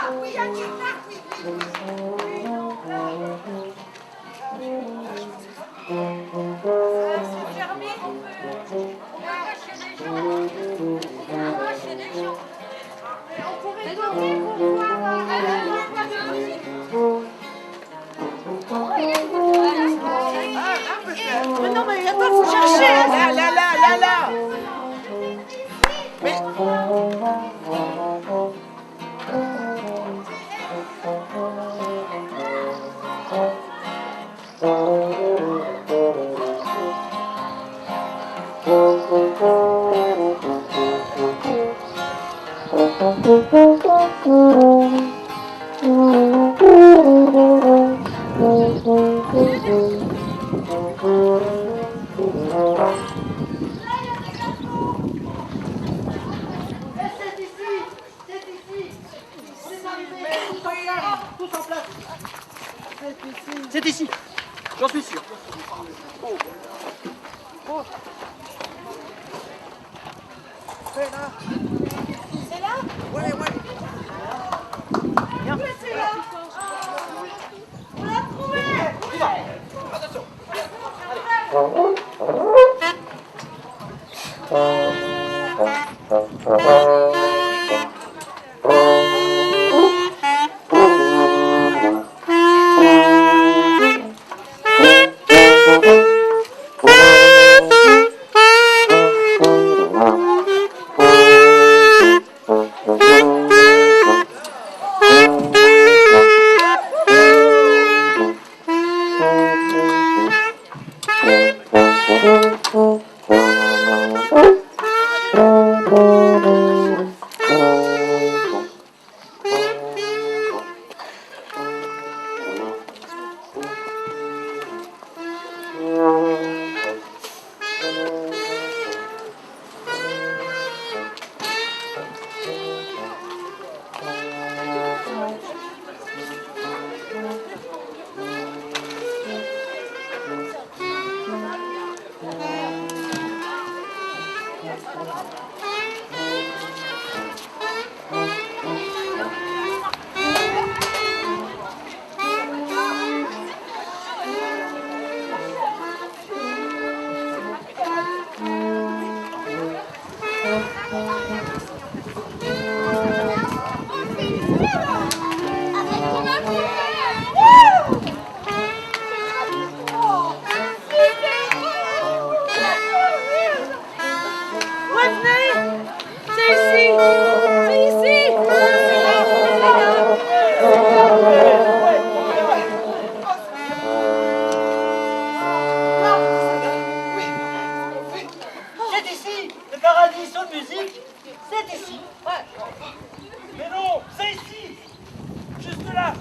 Oui, à Kirnak, oui. C'est fermé. On va cacher des gens. On va cacher des gens. Mais on pourrait donner pour voir l'emploi de musique. Ah, là, peut-être. Mais non, mais attends, faut chercher. Là. Mais... C'est ici, j'en suis sûr. C'est là. C'est là? Ouais. Viens. C'est là. On l'a trouvé. Attention. C'est ici, le paradis sans musique. C'est ici. Ouais. Mais non, c'est ici. Juste là.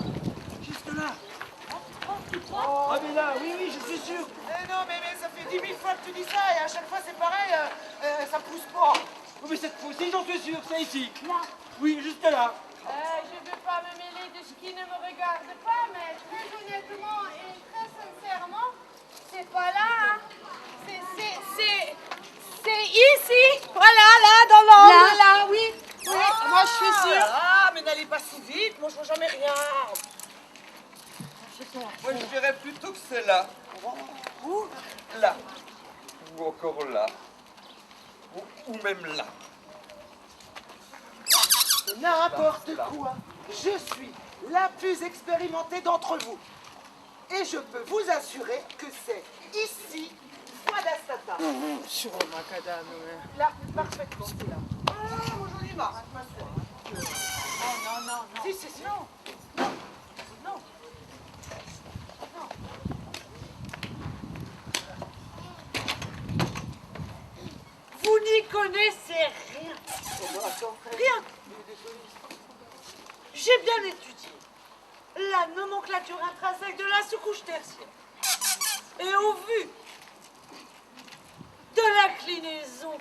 Ah mais là, oui, je suis sûr. Non, mais ça fait 10 000 fois que tu dis ça et à chaque fois c'est pareil, ça pousse pas. Oh, mais cette fois-ci, j'en suis sûr, c'est ici. Là. Oui, juste là. Je ne veux pas me mêler de ce qui ne me regarde pas, mais très honnêtement et très sincèrement, c'est pas là. C'est ici. Voilà, là, dans l'ombre. Là, oui. Oui, moi je suis sûre. Ah, mais n'allez pas si vite, moi je vois jamais rien. Moi, je dirais plutôt que c'est là. Où? Là. Ou encore là. Ou même là. N'importe quoi. Je suis la plus expérimentée d'entre vous. Et je peux vous assurer que c'est ici, Fouadastata. Sur le macadam. Là, parfaitement, c'est là. Ah, mon joli Mars, ma soeur. Non. Si. Non. Vous n'y connaissez rien. Rien. J'ai bien étudié la nomenclature intrinsèque de la sous-couche tertiaire. Et au vu de l'inclinaison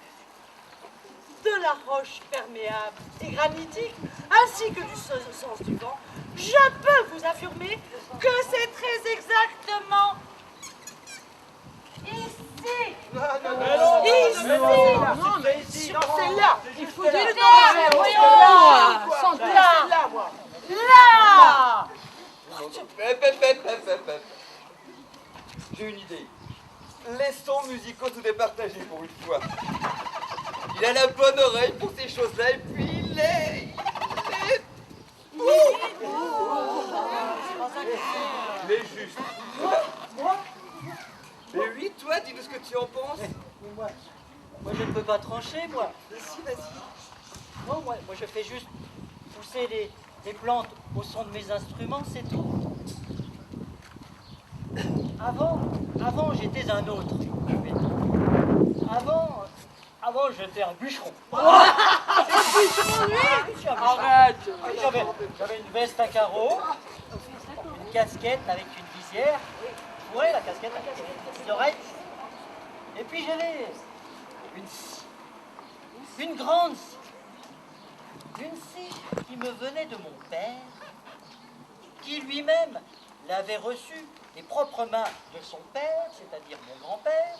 de la roche perméable et granitique, ainsi que du sens du vent, je peux vous affirmer que c'est très exactement ici. C'est là. Il faut dire Voyons. là, Là, moi. sons musicaux tout départagés pour une fois. Il a la bonne oreille pour ces choses-là et puis il est... Il est juste. Mais oui, toi, dis-nous ce que tu en penses. Moi, je ne peux pas trancher, moi. Si, vas-y. Non, moi je fais juste pousser les plantes au son de mes instruments, c'est tout. Avant j'étais un autre. Avant, j'étais un bûcheron. Arrête. J'avais une veste à carreaux, une casquette avec une visière. Ouais, la casquette avec des oreilles. Et puis j'avais une grande scie. Une scie qui me venait de mon père, qui lui-même l'avait reçue des propres mains de son père, c'est-à-dire mon grand-père,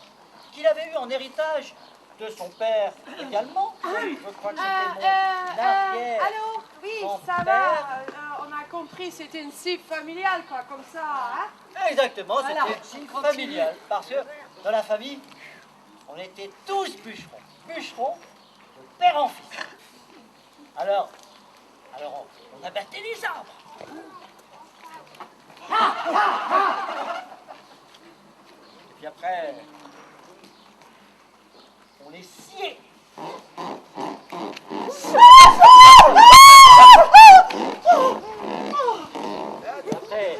qu'il avait eu en héritage de son père également. Je crois que c'était mon arrière. Allô? Oui, Mon ça père. va. On a compris, c'était une cible familiale, quoi, comme ça, hein? Exactement, c'était Voilà. une signe familiale. Parce que dans la famille, on était tous bûcherons. Bûcherons de père en fils. Alors on abattait les arbres. Et puis après, on les sciait. Après,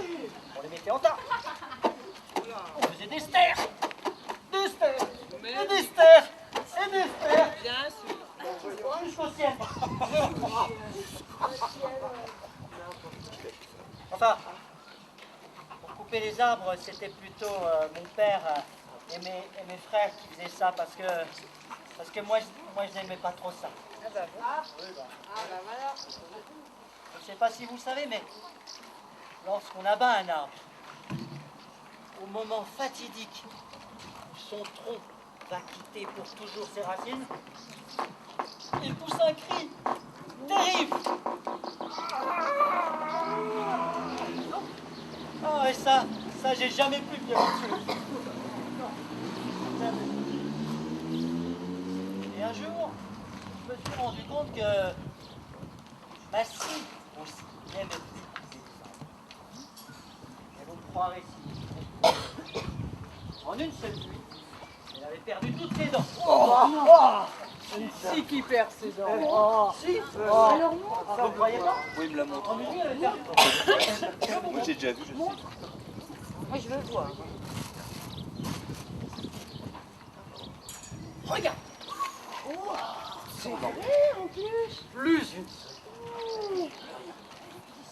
on les mettait en tas. On faisait des stères. Des stères. Et des stères. Et des stères. Bien sûr. Jusqu'au ciel. Enfin, pour couper les arbres, c'était plutôt mon père et mes frères qui faisaient ça parce que moi je n'aimais pas trop ça. Ah, bah voilà. Je ne sais pas si vous le savez, mais lorsqu'on abat un arbre, au moment fatidique où son tronc va quitter pour toujours ses racines, il pousse un cri terrible. Ah, et ça j'ai jamais pu bien dessus. Et un jour, je me suis rendu compte que ma scie aussi aimait beaucoup les arbres. Et vous me croirez si. En une seule nuit, elle avait perdu toutes ses dents. Si qui perd ses dents. Si. Alors vous ne croyez pas? Oui, il me l'a montré. En une nuit, elle avait perdu. Moi, j'ai déjà vu, je sais. Moi, je veux voir. Regarde. C'est vrai, en plus. Plus une.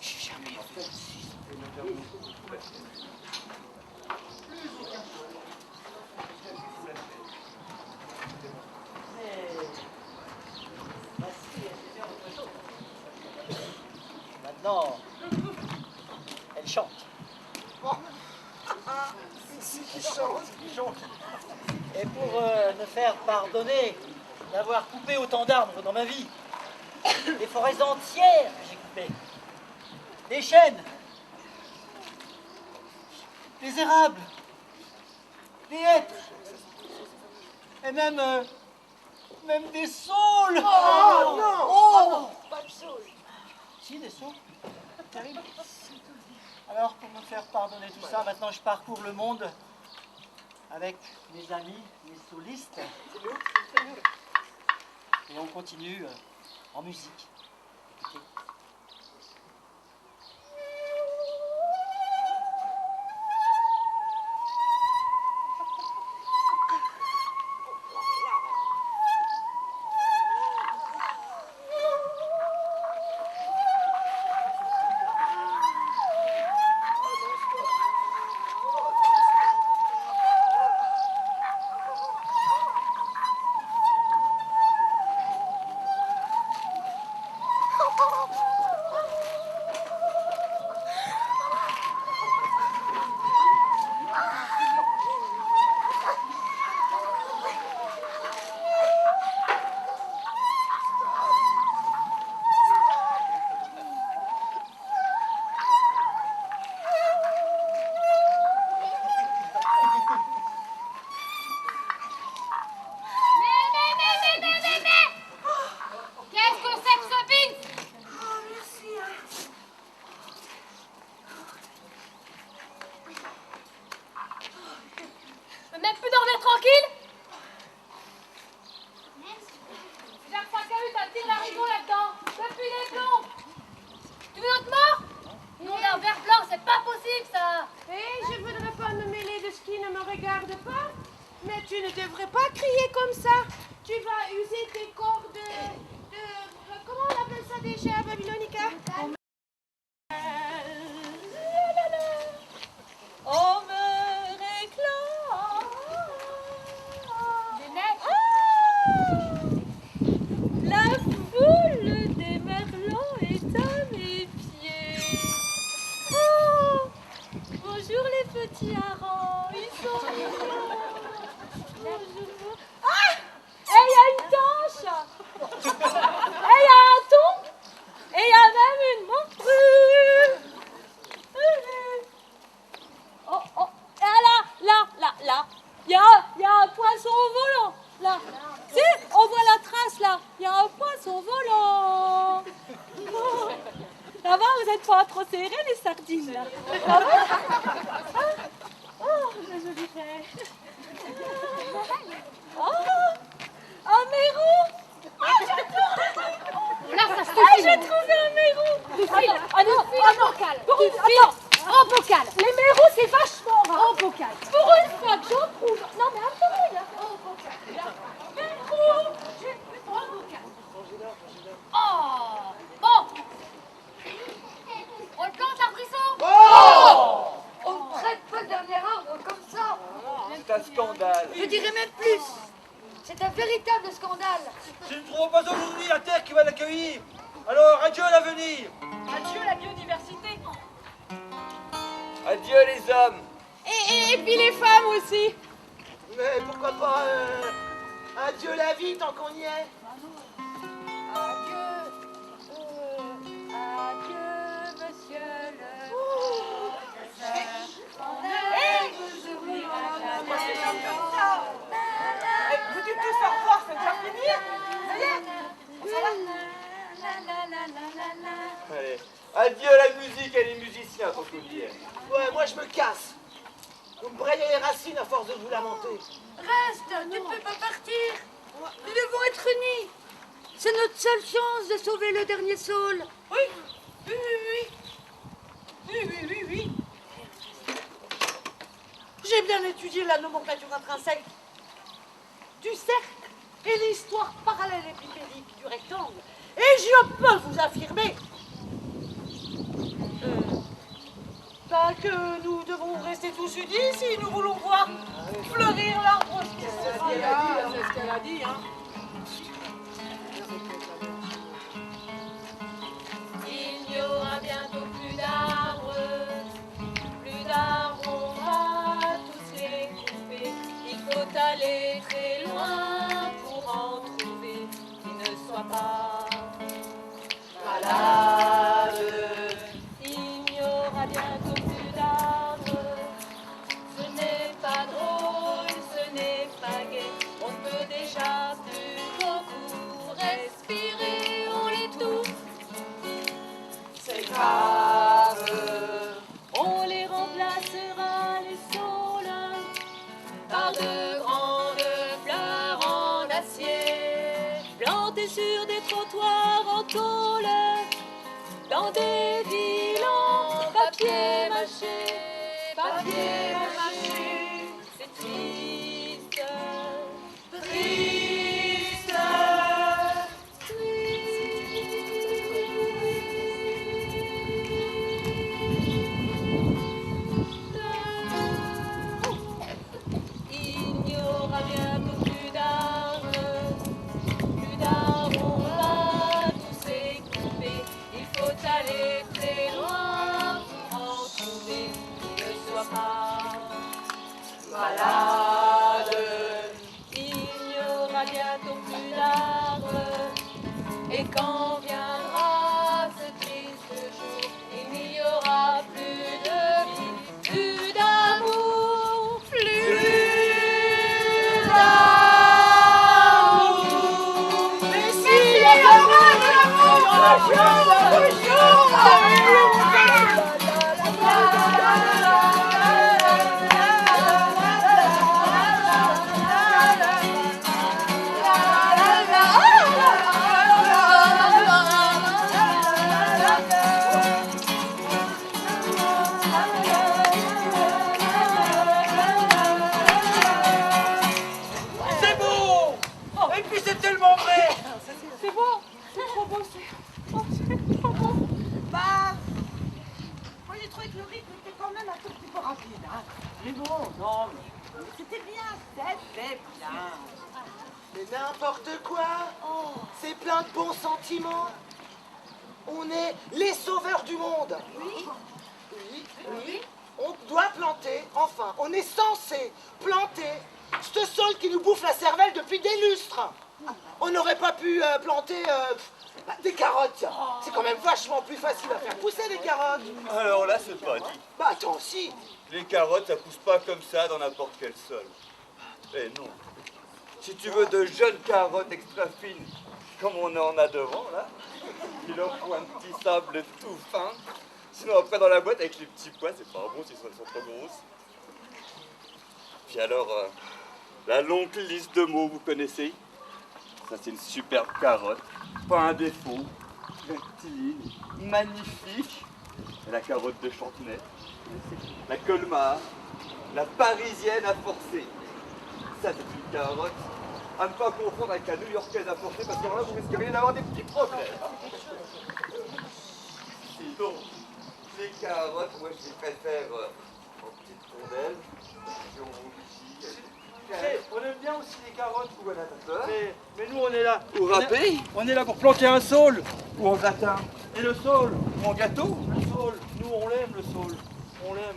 J'ai jamais vu. Maintenant, elle chante. Qui chante. Et pour me faire pardonner d'avoir coupé autant d'arbres dans ma vie, des forêts entières j'ai coupé, des chênes, des érables, des hêtres, et même des saules. Oh non. Oh, Pas de sauce. si, des saules. Terrible. Alors, pour me faire pardonner tout ça, maintenant je parcours le monde avec mes amis, mes solistes. Et on continue en musique. Écoutez. me regardes pas? Mais tu ne devrais pas crier comme ça. Tu vas user tes cordes comment on appelle ça déjà, Babylonica? On me réclame. La foule des merlons est à mes pieds. Oh, bonjour les petits harengs, ils sont mignons. Bonjour. Ah, et il y a une tanche. Et il y a un thon. Et il y a même une morue. Oh, oh, et là, il y a un poisson volant, là. Si, on voit la trace, là. Il y a un poisson volant. Oh, ça va, vous n'êtes pas trop serrés, les sardines, là. Ça va? Oh, le joli frère. Oh, un mérou. Là, ça se Ah, j'ai trouvé un mérou. En bocal. En bocal. Les mérous, c'est vachement rare. En bocal. Pour une fois que j'en trouve. Non, mais attends, là. En bocal. Mérou. En bocal. Oh, bon. On le plante, l'arbrisseau? On ne traite pas le dernier arbre comme ça. C'est un scandale. Je dirais même plus. C'est un véritable scandale. Je ne trouve pas aujourd'hui la terre qui va l'accueillir. Alors, adieu à l'avenir. Adieu la biodiversité. Adieu les hommes. Et puis les femmes aussi. Mais pourquoi pas adieu la vie tant qu'on y est. Adieu, monsieur le... Vous dites tous au revoir, c'est déjà fini? Ça y est? Allez, adieu à la musique et les musiciens, faut que vous dire. Ouais, moi je me casse. Vous me brayez les racines à force de vous lamenter. Reste, tu ne peux pas partir. Nous devons être unis. C'est notre seule chance de sauver le dernier saule. Oui. J'ai bien étudié la nomenclature intrinsèque du cercle et l'histoire parallélépipédique du rectangle. Et je peux vous affirmer que nous devons rester tous unis si nous voulons voir fleurir l'arbre. C'est ce qu'elle a dit, hein. Il n'y aura bientôt plus d'arbres, on va tous les couper. Il faut aller très loin pour en trouver qui ne soit pas malade. Il n'y aura bientôt plus d'arbres, ce n'est pas drôle, ce n'est pas gai. On ne peut déjà plus beaucoup respirer, on l'étouffe. C'est grave. On les remplacera, les saules, par de grandes fleurs en acier, plantées sur des trottoirs en tôle, dans des villes en papier mâché, papier mâché. C'est triste, triste, il n'y aura bientôt plus d'arbres, on va tous les couper. Il faut aller très loin pour en trouver qui ne soit pas malade. Il n'y aura bientôt plus d'arbres, et quand viendra ce triste jour, il n'y aura plus de vie, plus d'amour, plus d'amour. Mais si, il y aura de avouer que le rythme était quand même un tout petit peu rapide. Hein. Mais bon, non, mais c'était bien, c'était bien. Mais n'importe quoi. C'est plein de bons sentiments. On est les sauveurs du monde. Oui. Oui. Oui. On doit planter, enfin, on est censé planter ce sol qui nous bouffe la cervelle depuis des lustres. On n'aurait pas pu planter des carottes. C'est quand même vachement plus facile à faire pousser des carottes. Alors là, c'est pas dit. Bah attends, si. Les carottes, ça pousse pas comme ça dans n'importe quel sol. Eh non. Si tu veux de jeunes carottes extra fines, comme on en a devant, là, il leur faut un petit sable tout fin. Sinon, après, dans la boîte, avec les petits pois, c'est pas bon si elles sont trop grosses. Puis alors, la longue liste de mots, vous connaissez? Ça, c'est une superbe carotte. Pas un défaut. Rectiligne. Magnifique. Et la carotte de Chantenay. La Colmar. La parisienne à forcer. Ça, c'est une carotte à ne pas confondre avec la new-yorkaise à forcer, parce que là, vous risqueriez d'avoir des petits problèmes. Sinon, les carottes, moi, je les préfère en petites rondelles. On aime bien aussi les carottes, Fougonat. Hein? Mais nous, on est là. Ou râpé, On est là pour planter un saule. ou en gratin, Et le saule, ou en gâteau. le saule, nous, on l'aime, le saule. On l'aime.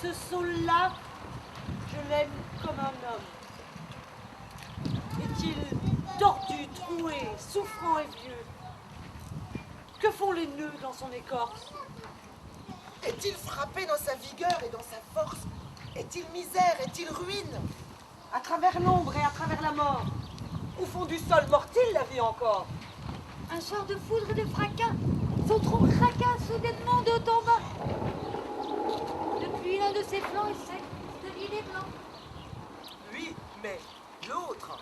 Ce saule-là, je l'aime comme un homme. Est-il tordu, troué, souffrant et vieux? Que font les nœuds dans son écorce? Est-il frappé dans sa vigueur et dans sa force? Est-il misère? Est-il ruine? À travers l'ombre et à travers la mort, au fond du sol, mord-il la vie encore? Un genre de foudre de fracas. Son tronc craquant soudainement de haut en bas. Depuis l'un de ses flancs est sec, devient des blancs. Oui, mais l'autre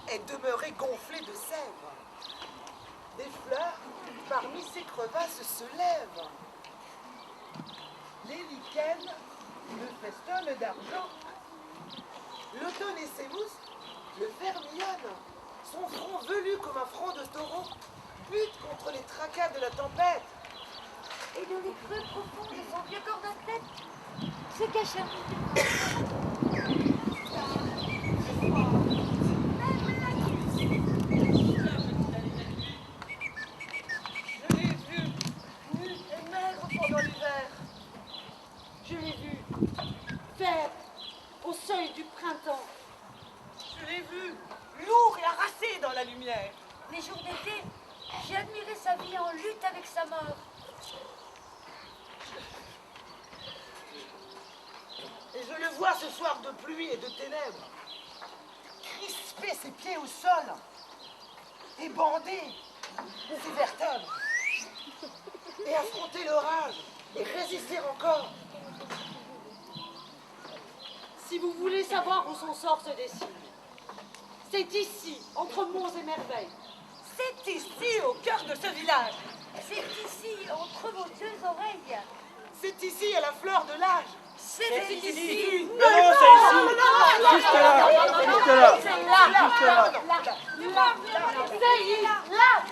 est demeuré gonflé de sève. Des fleurs, parmi ces crevasses, se lèvent. Les lichens le festonnent d'argent. L'automne et ses mousses le vermillonnent. Son front velu comme un front de taureau lutte contre les tracas de la tempête. Et dans les creux profonds de son vieux corps d'athlète se cache un Je l'ai vu, nu et maigre pendant l'hiver. Je l'ai vu, vert, au seuil du printemps. Je l'ai vu, lourd et harassé dans la lumière. Les jours d'été, j'ai admiré sa vie en lutte avec sa mort. Et je le vois ce soir de pluie et de ténèbres, crisper ses pieds au sol et bander ses vertèbres et affronter l'orage et résister encore. Si vous voulez savoir où son sort se dessine, c'est ici, entre monts et merveilles. C'est ici, au cœur de ce village. C'est ici, entre vos deux oreilles. C'est ici à la fleur de l'âge. C'est ici. Mais non, c'est ici. Juste là. Juste là. C'est là. Juste là.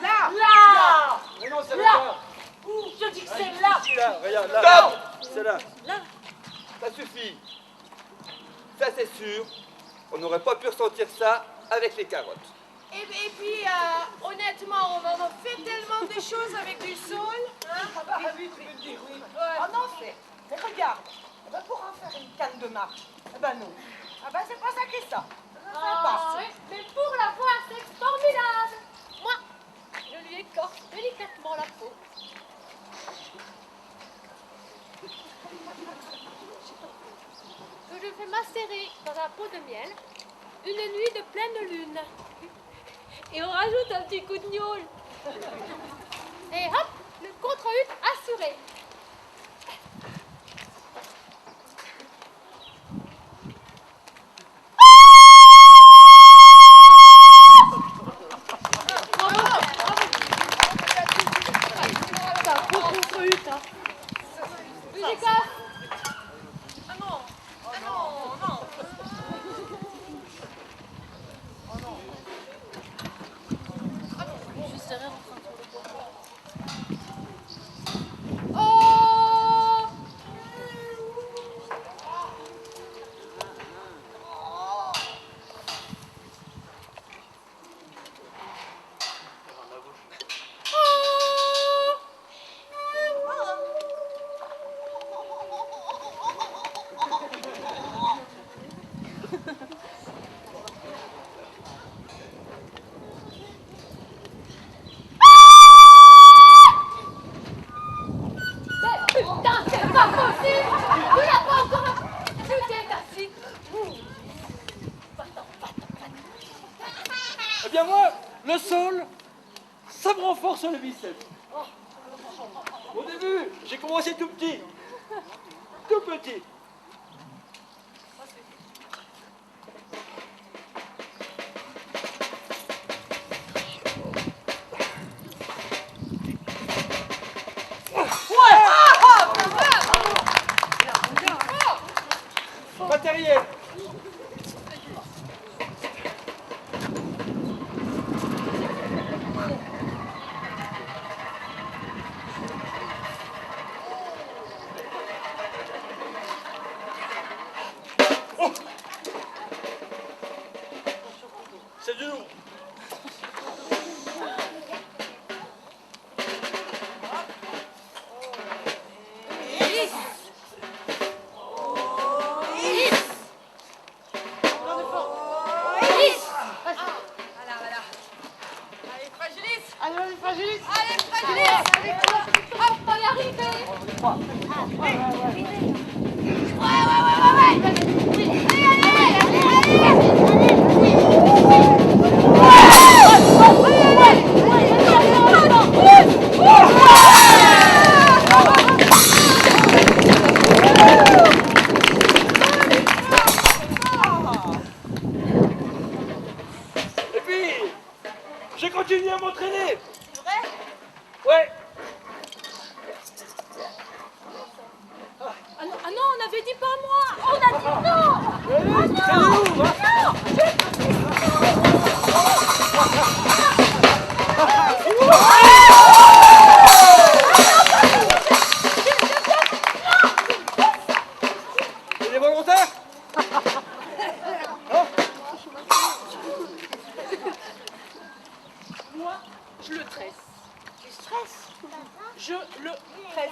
Là. Mais non, c'est Là. là. Où? Je dis que c'est là. Ici, là. Regarde, là. C'est là. Là. Ça suffit. Ça, c'est sûr. On n'aurait pas pu ressentir ça avec les carottes. Et puis, honnêtement, on en a fait tellement de choses avec du saule. Hein? Ah bah oui, tu peux le dire, oui. Ouais. En effet. Mais regarde, eh ben, pour en faire une canne de marche, eh ben non. Ah ben c'est pas ça qui est ça. Ça passe. ouais. Mais pour la voir, c'est formidable. Moi, je lui écorche délicatement la peau. Que je fais macérer dans un pot de miel une nuit de pleine lune. Et on rajoute un petit coup de gnôle. Et hop, le contre-hut assuré. C'est un beau contre-hut, hein. Musica. Ah non, le sol, ça me renforce le biceps. Au début, j'ai commencé tout petit. Tout petit. Matériel. Oh. C'est du lourd. Et puis, j'ai continué à m'entraîner. C'est vrai? Ouais. Ah non, on avait dit pas moi. On a dit non. C'est lourd, hein. C'est des volontaires? Moi, je le tresse. Tu stresses? Je le tresse.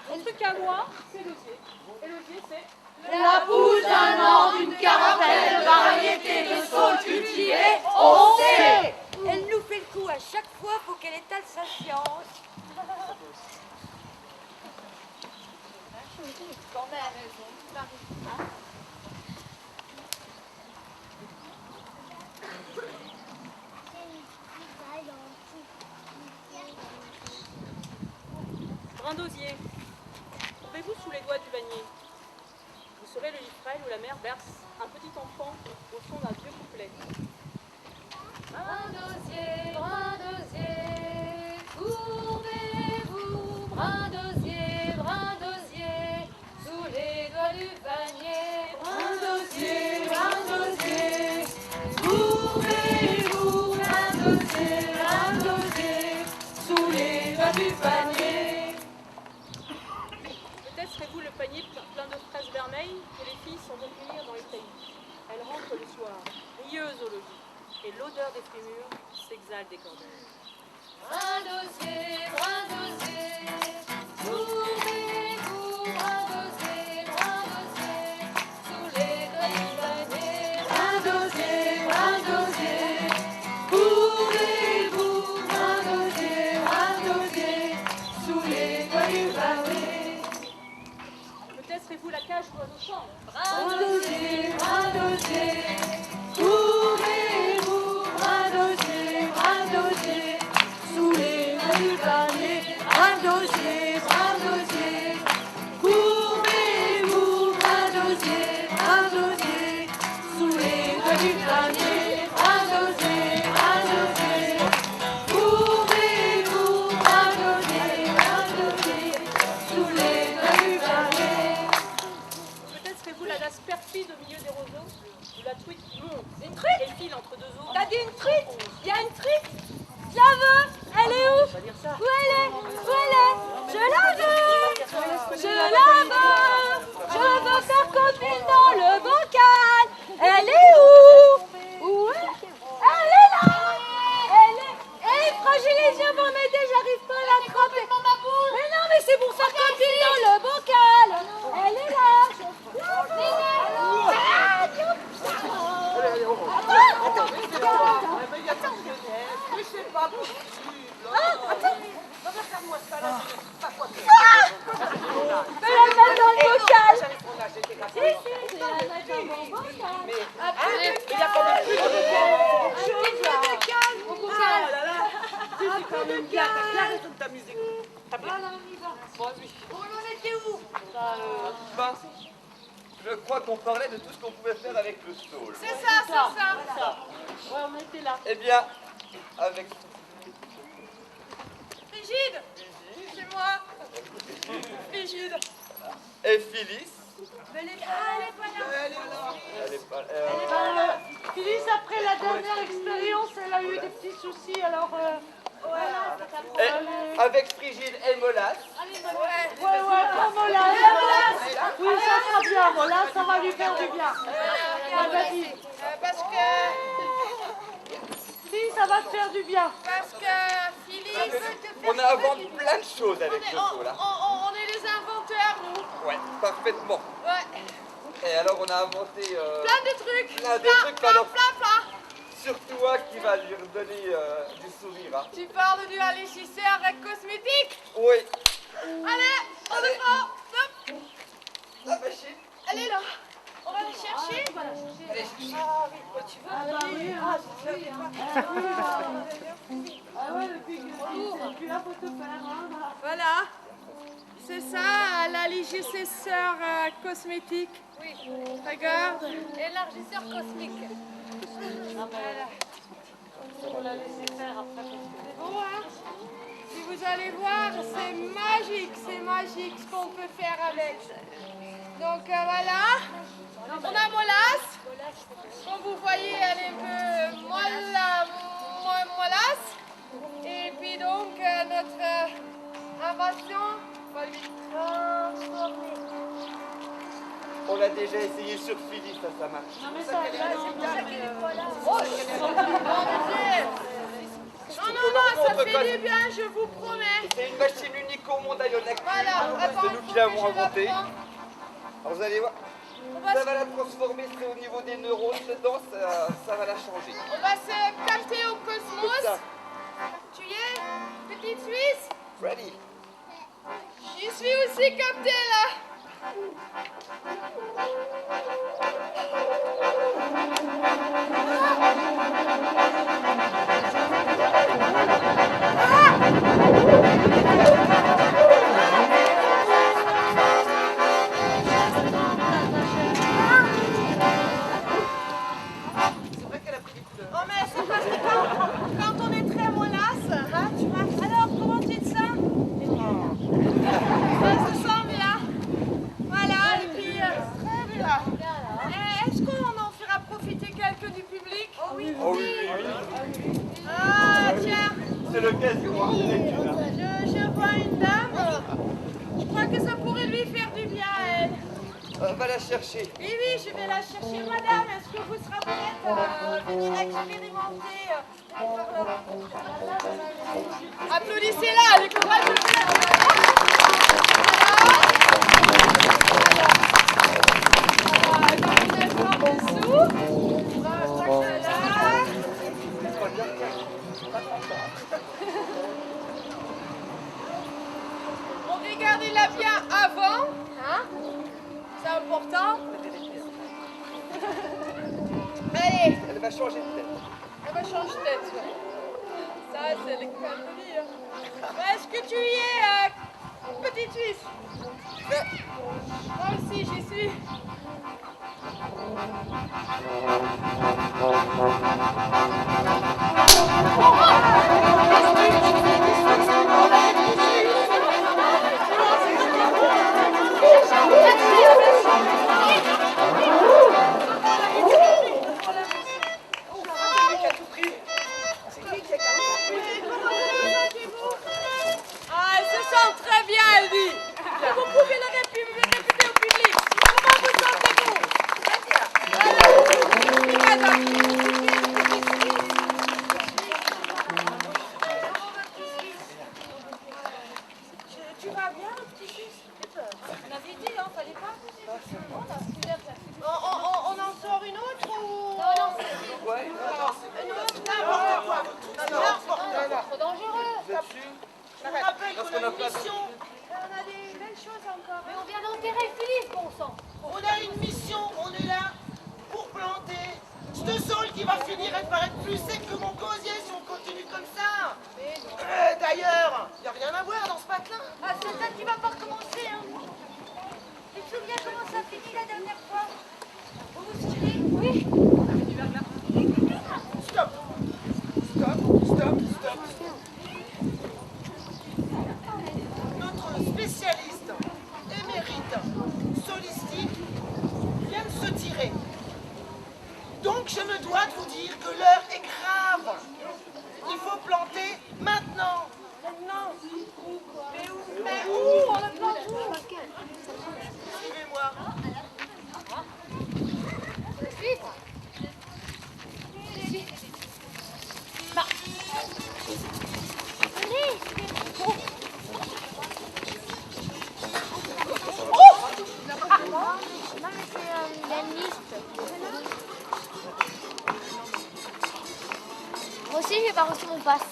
Mon truc à moi, c'est l'osier. Et l'osier, c'est... La pousse d'un an d'une quarantaine de variétés de saules cultivées, on sait. Elle nous fait le coup à chaque fois, faut qu'elle étale sa science. Quand même. Brin d'osier. Trouvez-vous sous les doigts du panier. Vous serez le lit frêle où la mère berce un petit enfant au son d'un vieux couplet. Brin d'osier, courbez-vous, brin d'osier, sous les doigts du panier. Brin d'osier, courbez-vous, brin d'osier, sous les doigts du panier. Peut-être serez-vous le panier plein de fraises vermeilles que les filles s'en vont cueillir dans les taillis. Elles rentrent le soir, rieuses au logis, et l'odeur des fémurs s'exhale des corbeilles. Brin d'osier, courbez-vous, brin d'osier, sous les doigts du panier. Brin d'osier, courbez-vous, brin d'osier, sous les doigts du panier. Peut-être serez-vous la cage d'oiseaux chants. Brin d'osier, courbez-vous, brin d'osier, sous les doigts du panier. Brin d'osier, courbez-vous, brin d'osier, sous les doigts du panier. Brin d'osier, courbez-vous, brin d'osier, sous les doigts du panier. Peut-être serez-vous la nasse perfide au milieu des roseaux, où la truite monte Une truite? et file entre deux eaux. T'as dit une truite? Il y a une truite? Je la veux. Elle est où? Où elle est? Je la veux. Je veux faire comme une dans le bocal. Elle est où? Où est? Elle est là. Elle est... Hé, fragilisez, vous m'aidez, j'arrive pas à l'attraper. Mais non, mais c'est pour faire comme une dans le bocal. Elle est là. Mais c'est pas possible. Regarde-moi ça là, c'est pas quoi que Mais la mettre dans le bocal. j'allais prendre là, j'étais grave. Si, je vais la mettre dans mon bocal. Mais il y a quand même plus de bocal. Un petit peu de calme. arrête de t'amuser. Voilà, on y va. Bon, oui. On en était où? Ben, je crois qu'on parlait de tout ce qu'on pouvait faire avec le saule. C'est ça, c'est ça. Ouais, on était là. Eh bien, avec Frigide, c'est moi. Frigide. et Phyllis, Mais elle est pas là. elle est pas... Phyllis, après la dernière expérience, elle a eu des petits soucis, alors... et avec Frigide et Molas, Ouais, pour Molas. Oui, ça sera bien, Molas, ça va lui faire du bien. Vas-y. Parce que Si, ça va te faire du bien. Phyllis, on invente plein de choses avec le saule. Hein. on est les inventeurs, nous. Ouais, parfaitement. Ouais. Et alors on a inventé Plein de trucs. plein de trucs, alors Plein. surtout toi qui va lui redonner du sourire. Hein. Tu parles du régisseur cosmétique. Oui, Allez, on le prend. Hop. la machine. Elle est là. On va la chercher. Allez, chercher. Voilà. C'est ça, l'allégiseur cosmétique. Oui. Regarde. Élargisseur cosmique. On l'a laissé faire après. C'est beau, hein? Si vous allez voir, c'est magique ce qu'on peut faire avec. Donc voilà. On a Molas. Comme vous voyez, elle est un peu mollasse. Et puis donc, notre invention va lui transformer. On l'a déjà essayé sur Phyllis, ça marche. Non, mais ça, Non, ça fait du bien, je vous promets. C'est une machine unique au monde à ion actif. Voilà, attends, C'est nous qui l'avons je la inventée. prends. Alors vous allez voir, On va ça se- va la transformer, c'est au niveau des neurones dedans, ça va la changer. On va se capter au Comme cosmos. ça. Tu y es, petite Suisse? Ready. J'y suis aussi captée là. Oh mais c'est parce que quand on est très mollasse, hein, tu vois. Alors comment tu te sens? Ça se sent bien. Voilà, et puis très bien. Est-ce qu'on en fera profiter quelques du public? Oh oui. Oh oui, oui. Ah tiens, C'est l'occasion. Hein. je vois une dame. Je crois que ça pourrait lui faire du bien à elle. Va la chercher. Oui, je vais la chercher. Madame, est-ce que vous serez prête à venir expérimenter Applaudissez-la, elle est courageuse. Bon, regardez-la bien avant, hein? C'est important. Allez, Elle va changer de tête. elle va changer de tête. Ouais. Ça, c'est l'école de vie. Est-ce que tu y es, petite Suisse? Moi aussi, j'y suis. Ah, elle se sent très bien, elle dit. Et vous pouvez le répéter au public. Comment vous sentez-vous? Tu vas bien, petit fils? On avait dit, hein, fallait pas. On en sort une autre ou... Ouais. N'importe quoi. Trop dangereux. Vous êtes sûr? Je vous rappelle Parce qu'on a qu'on a une pas mission. On a des belles choses encore. Mais on vient d'enterrer Phyllis, bon sang. On a une mission. On est là pour planter ce sol qui va finir et paraître plus sec que mon gosier si on continue comme ça. tailleur. Y a rien à voir dans ce patelin. Ah, c'est ça qui va pas recommencer, hein. Tu te souviens comment ça a fini la dernière fois? Vous vous souvenez? Oui. Stop. Stop, stop, stop. Notre spécialiste émérite solistique vient de se tirer. Donc je me dois de vous dire que l'heure est grave. Il faut planter maintenant. Maintenant. Mais où? On le plante où? Suivez-moi. Moi aussi, j'ai pas reçu mon passe.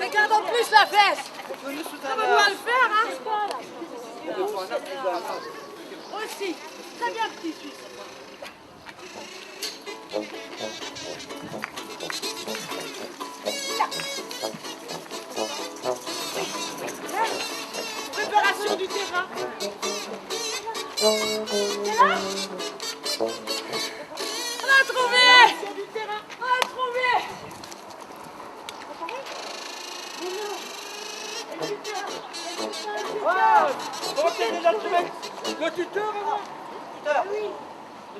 Regarde en plus la fesse. Ça va pouvoir le faire, hein. Aussi. Très bien, petit Suisse. Préparation du terrain. On a trouvé. Du terrain. On a trouvé. Oh, t'es déjà trouvé le tuteur, maman? Le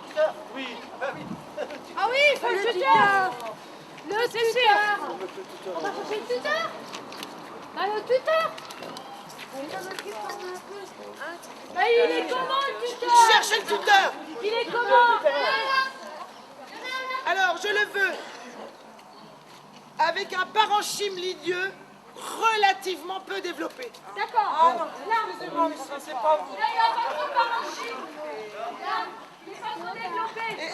tuteur? Oui. Ah oui. Ah oui, il faut le tuteur. Le tuteur. On va chercher le tuteur. Bah, le tuteur. Bah, il est comment le tuteur? Cherchez le tuteur. Il est comment? Alors, je le veux avec un parenchyme lidieux relativement peu développé. D'accord. Ah non, excusez-moi, monsieur, c'est pas vous. Là, il n'y a pas trop parenchyme. Là, il n'est pas trop développé. Et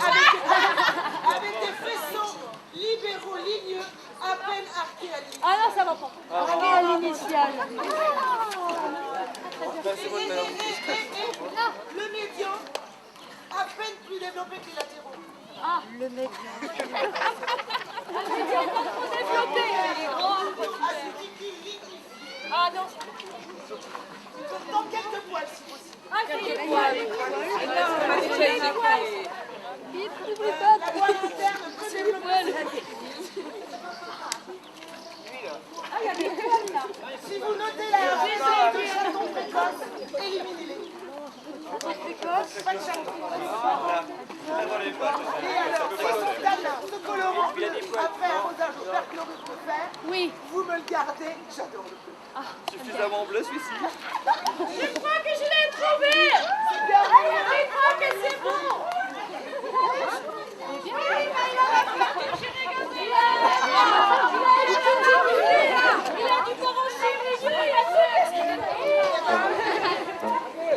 avec des faisceaux libéraux ligneux à peine arqués à l'initie. Ah non, ça va pas. Arrêtez à l'initiale. Le médian à peine plus développé que les latéraux. Ah, le mec. Le médian pas trop développé. Il est grand. Ah non. Dans quelques poils si possible. Ah, c'est les poils. La voile interne peu développée. Ah, il y a des poils là. Si vous notez la de chatons précoces, éliminez-les. Pas de chatons. Et alors, ce colorant, après arrosage au perchlorure de fer, Oui. vous me le gardez, j'adore le feu. Suffisamment bleu celui-ci. Je crois que je l'ai trouvé. Je crois que c'est bon. Oui, mais il a la fleur. J'ai regardé. Il a du parenchyme, il a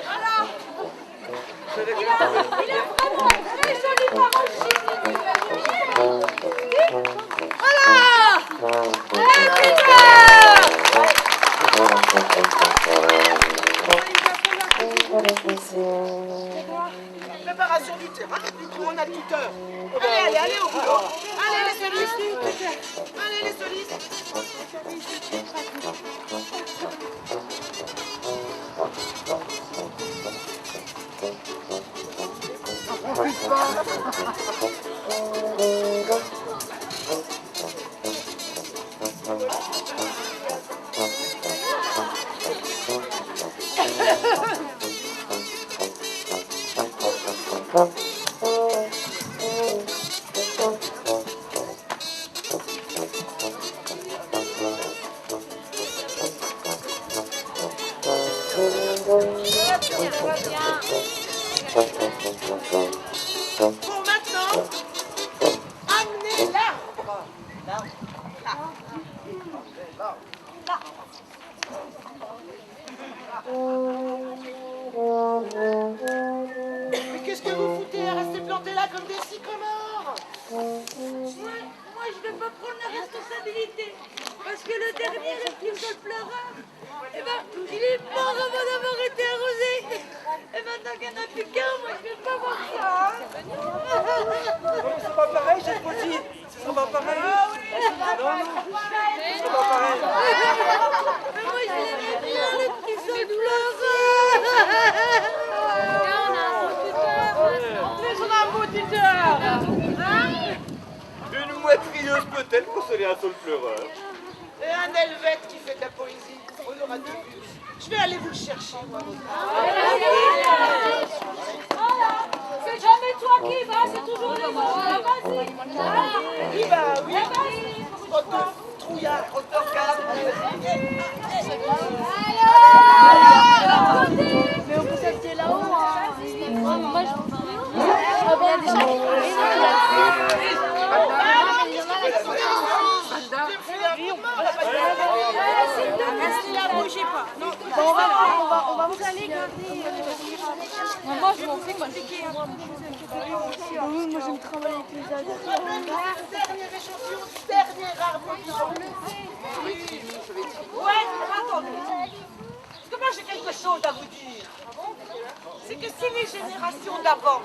voilà. Il a vraiment un très joli parenchyme. Voilà. Préparation du terrain, du coup on a le tuteur. Allez au boulot. Allez les solistes. Allez les solistes. Pour Là. Mais qu'est-ce que vous foutez à rester plantés là comme des sycomores? Moi, je vais pas prendre la responsabilité. Parce que le dernier épisode pleureur, eh ben, il est mort avant d'avoir été arrosé. Et maintenant qu'il n'y en a plus qu'un, moi, je vais pas voir ça. Non, c'est pas pareil cette fois-ci. Ce sera pas pareil. Non, ce sera pas pareil. Mais moi, je l'aimais bien, le petit sol pleureur. On a un beau tuteur. Une mouette rieuse peut-être pour sonner un saule pleureur. Et un helvète qui fait de la poésie. On aura deux bus. Je vais aller vous le chercher, moi. C'est jamais toi qui vas, c'est toujours les autres. Vas-y. Oui, bah oui. Autant trouillard, autant câble. Mais on peut s'acheter là-haut. Moi, je Bougez pas. Non, on va vous aller garder. moi, je m'en fais, moi, Moi, j'aime travailler avec les adultes. Dernier échantillon du dernier arbre vivant. Ouais, attendez. Parce que moi, j'ai quelque chose à vous dire. C'est que si les générations d'avant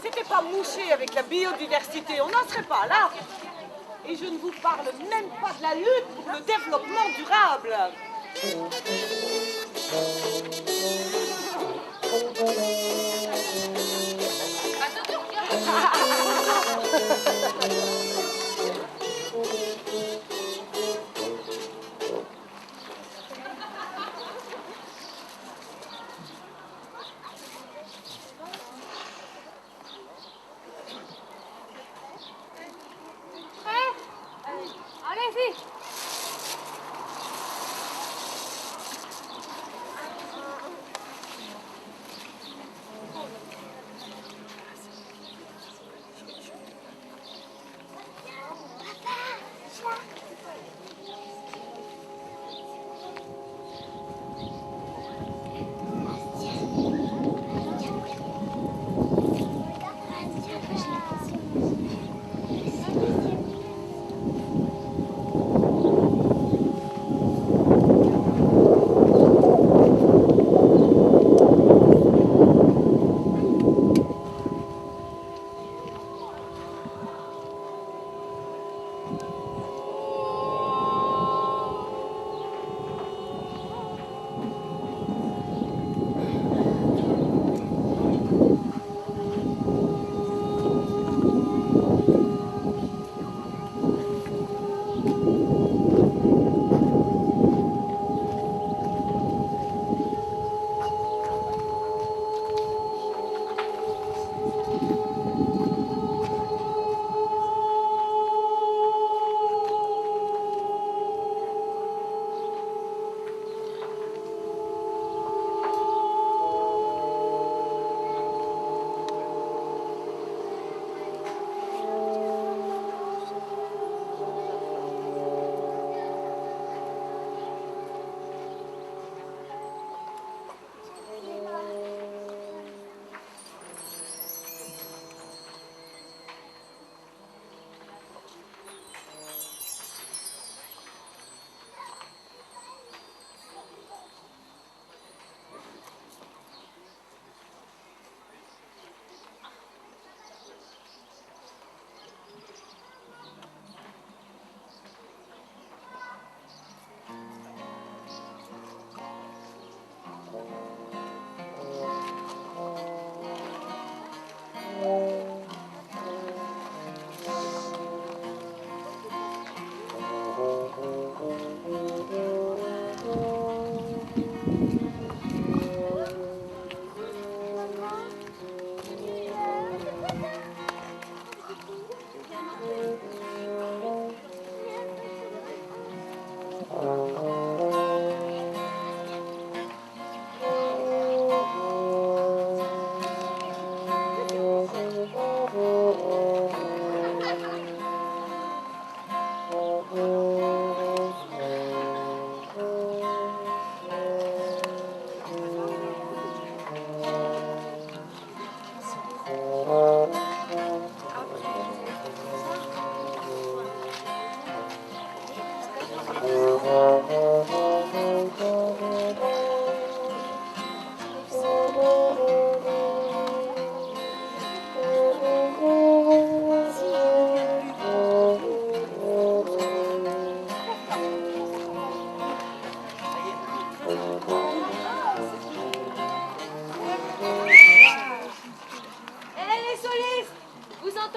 s'étaient pas mouchées avec la biodiversité, on n'en serait pas là. Et je ne vous parle même pas de la lutte pour le développement durable. Allez-y.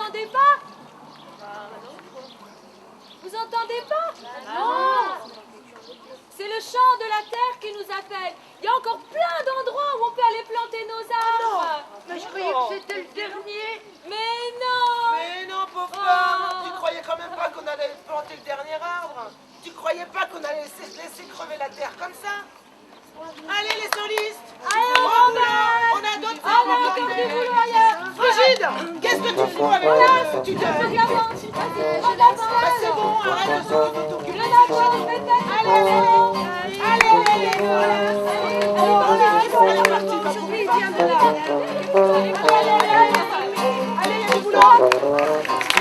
entendez pas? Vous entendez pas? Non! C'est le chant de la terre qui nous appelle. Il y a encore plein d'endroits où on peut aller planter nos arbres. Mais je croyais que c'était le dernier. Mais non! Mais non, pauvre Oh. femme, tu croyais quand même pas qu'on allait planter le dernier arbre? Tu croyais pas qu'on allait laisser crever la terre comme ça? Allez les solistes! Allez, Au on boulot. va! On a d'autres Ah, on a arbres à encore planter. du boulot ailleurs. Frigide, qu'est-ce que tu fous avec tu te... Regarde, Bah, c'est bon, arrête de s'occuper. le navire, peut-être. Allez, parti, va pour lui, viens de là. Allez, il y a du boulot.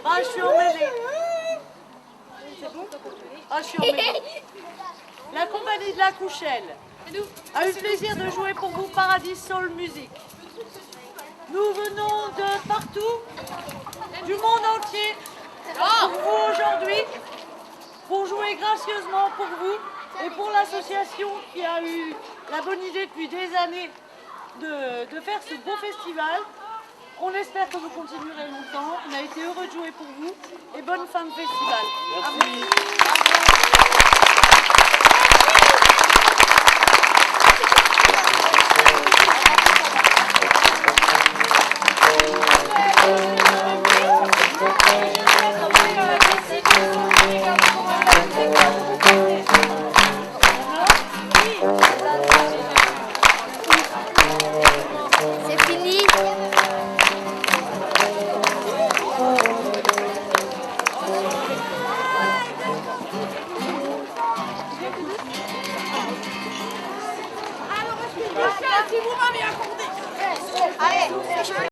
Ah, je suis emmêlée. C'est bon? Ah, je suis emmêlée. La compagnie de la Couchelle a eu le plaisir de jouer pour vous Paradis Soul Music. Nous venons de partout, du monde entier, pour vous aujourd'hui, pour jouer gracieusement pour vous et pour l'association qui a eu la bonne idée depuis des années de faire ce beau festival. On espère que vous continuerez longtemps. On a été heureux de jouer pour vous et bonne fin de festival. Merci. C'est fini. Si vous m'avez accordé. Allez,